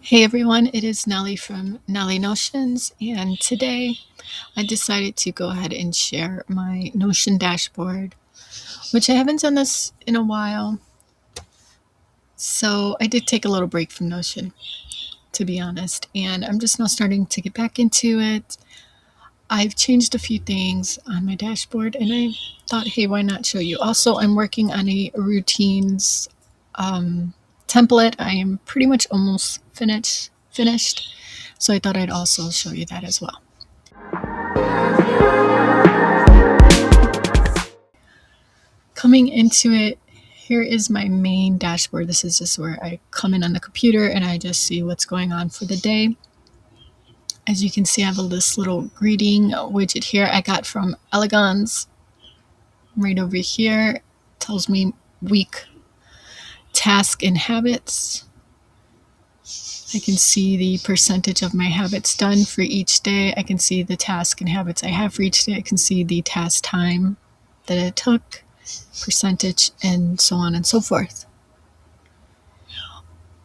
Hey everyone, it is Nellie from Nellie Notions, and today I decided to go ahead and share my Notion dashboard, which I haven't done this in a while. So I did take a little break from Notion, to be honest, and I'm just now starting to get back into it. I've changed a few things on my dashboard, and I thought, hey, why not show you? Also, I'm working on a routines template. I am pretty much almost finished. So I thought I'd also show you that as well. Coming into it, here is my main dashboard. This is just where I come in on the computer and I just see what's going on for the day. As you can see, I have this little greeting widget here I got from Elegance. Right over here, tells me week, task, and habits. I can see the percentage of my habits done for each day. I can see the task and habits I have for each day. I can see the task time that it took, percentage, and so on and so forth.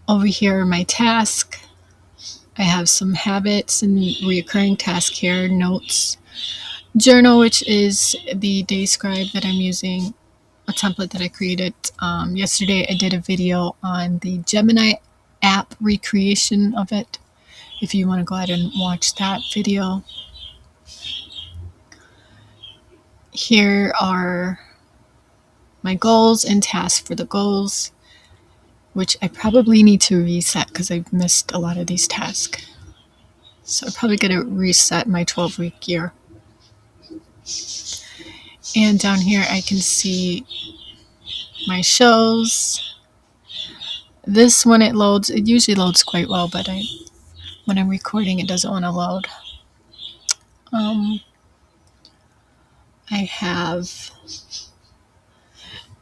Over here are my task. I have some habits and recurring task here, notes, journal, which is the day scribe that I'm using, a template that I created. Yesterday I did a video on the Gemini app recreation of it. If you want to go ahead and watch that video. Here are my goals and tasks for the goals, which I probably need to reset because I've missed a lot of these tasks. So I'm probably going to reset my 12-week year. And down here I can see my shows. This, when it loads, it usually loads quite well, but when I'm recording it doesn't want to load. I have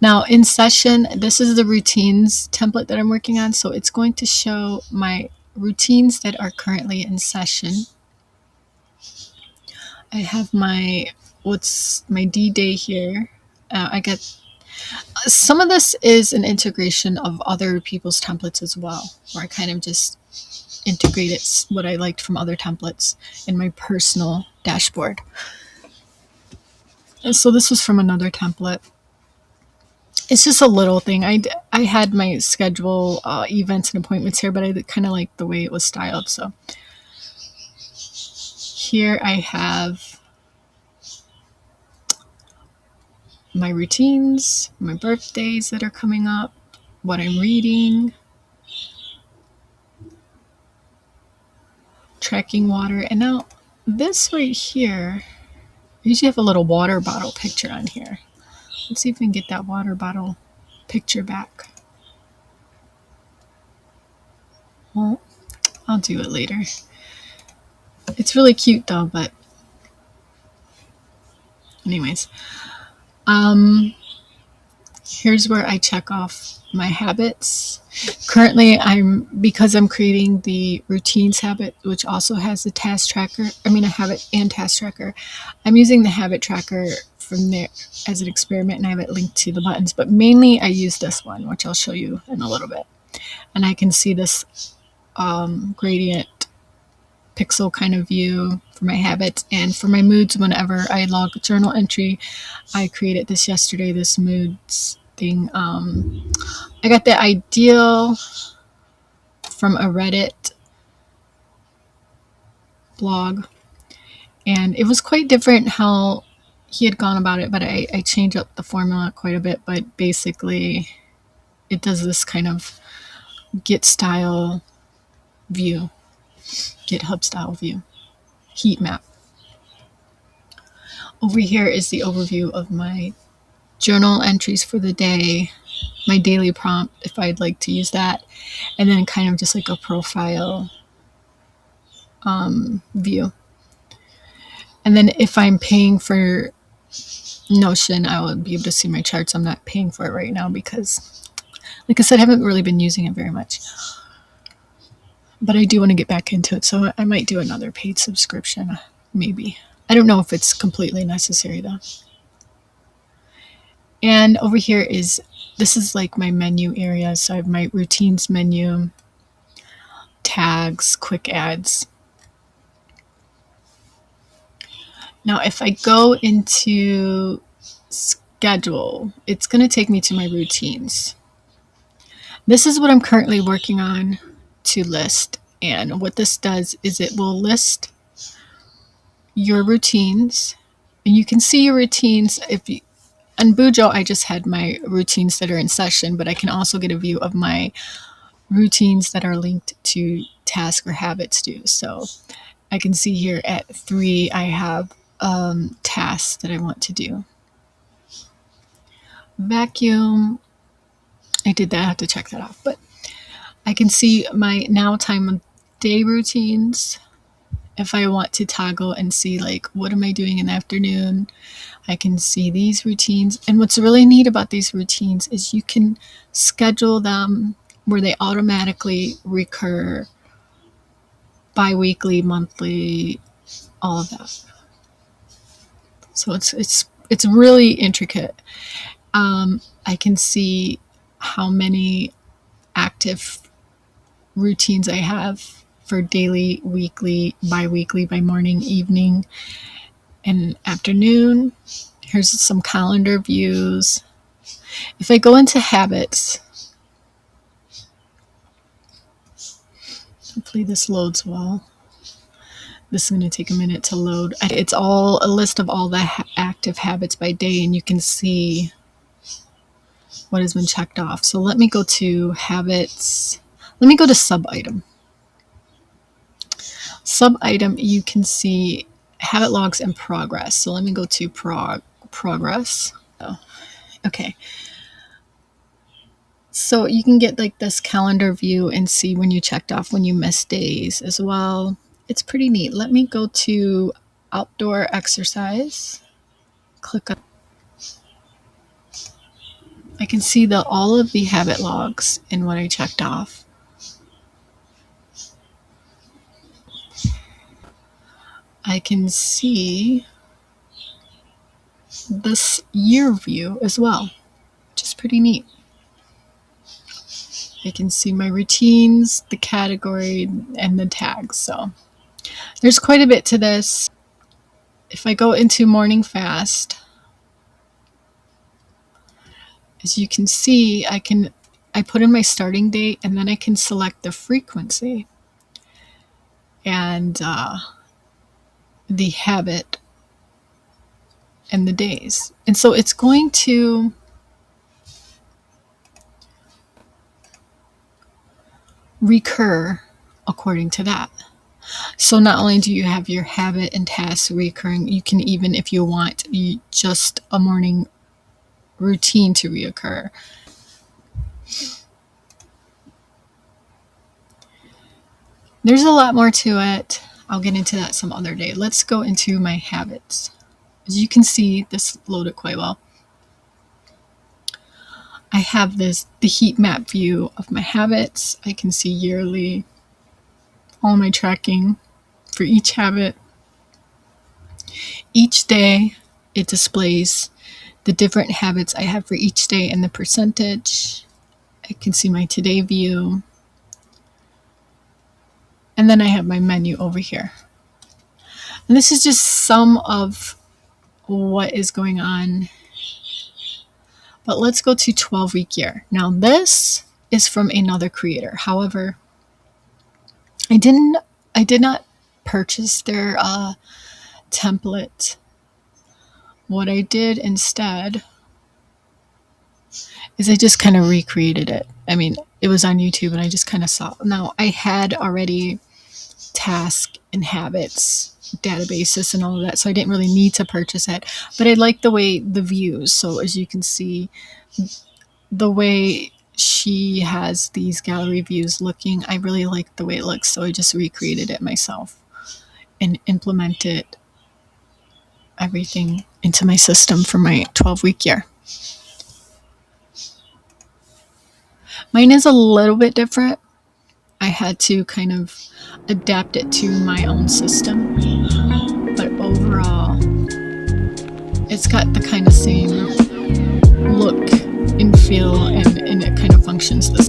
now in session, this is the routines template that I'm working on, so it's going to show my routines that are currently in session. I have my D-Day here. I get some of this is an integration of other people's templates as well, where I kind of just integrated what I liked from other templates in my personal dashboard. And so this was from another template. It's just a little thing. I had my schedule events and appointments here, but I kind of like the way it was styled. So here I have my routines, my birthdays that are coming up, what I'm reading, tracking water. And now this right here, I usually have a little water bottle picture on here. Let's see if we can get that water bottle picture back. Well, I'll do it later. It's really cute though, but anyways. Here's where I check off my habits. Currently, because I'm creating the routines habit, which also has the task tracker, a habit and task tracker. I'm using the habit tracker from there as an experiment, and I have it linked to the buttons, but mainly I use this one, which I'll show you in a little bit. And I can see this gradient pixel kind of view for my habits and for my moods. Whenever I log a journal entry, I created this yesterday, this moods thing. I got the ideal from a Reddit blog, and it was quite different how he had gone about it, but I changed up the formula quite a bit. But basically it does this kind of Git style view, GitHub style view, heat map. Over here is the overview of my journal entries for the day, my daily prompt if I'd like to use that, and then kind of just like a profile view. And then if I'm paying for Notion, I will be able to see my charts. I'm not paying for it right now because, like I said, I haven't really been using it very much. But I do want to get back into it, so I might do another paid subscription, maybe. I don't know if it's completely necessary though. And over here this is like my menu area. So I have my routines menu, tags, quick ads. Now, if I go into schedule, it's going to take me to my routines. This is what I'm currently working on to list. And what this does is it will list your routines. And you can see your routines if you, on Bujo, I just had my routines that are in session, but I can also get a view of my routines that are linked to task or habits due. So I can see here at 3, I have tasks that I want to do. Vacuum, I did that, I have to check that off, but I can see my now time of day routines. If I want to toggle and see like what am I doing in the afternoon, I can see these routines. And what's really neat about these routines is you can schedule them where they automatically recur bi-weekly, monthly, all of that. So it's really intricate. I can see how many active routines I have for daily, weekly, bi-weekly, by morning, evening, and afternoon. Here's some calendar views. If I go into habits, hopefully this loads well. This is going to take a minute to load. It's all a list of all the active habits by day, and you can see what has been checked off. So let me go to habits. Let me go to sub item. Sub item, you can see habit logs and progress. So let me go to progress. Oh, okay. So you can get like this calendar view and see when you checked off, when you missed days as well. It's pretty neat. Let me go to outdoor exercise. Click on. I can see all of the habit logs and what I checked off. I can see this year view as well, which is pretty neat. I can see my routines, the category, and the tags. So there's quite a bit to this. If I go into morning fast, as you can see, I put in my starting date, and then I can select the frequency and the habit and the days. And so it's going to recur according to that. So not only do you have your habit and tasks recurring, you can even, if you want, just a morning routine to reoccur. There's a lot more to it. I'll get into that some other day. Let's go into my habits. As you can see, this loaded quite well. I have the heat map view of my habits. I can see yearly, all my tracking for each habit. Each day, it displays the different habits I have for each day and the percentage. I can see my today view. And then I have my menu over here. And this is just some of what is going on. But let's go to 12-week year. Now this is from another creator. However, I did not purchase their template. What I did instead is I just kind of recreated it. I mean, it was on YouTube and I just kind of saw. Now I had already task and habits databases and all of that, so I didn't really need to purchase it, but I like the way the views. So as you can see, the way she has these gallery views looking, I really like the way it looks, so I just recreated it myself and implemented everything into my system for my 12-week year. Mine is a little bit different. I had to kind of adapt it to my own system, but overall, it's got the kind of same look and feel, and it kind of functions this.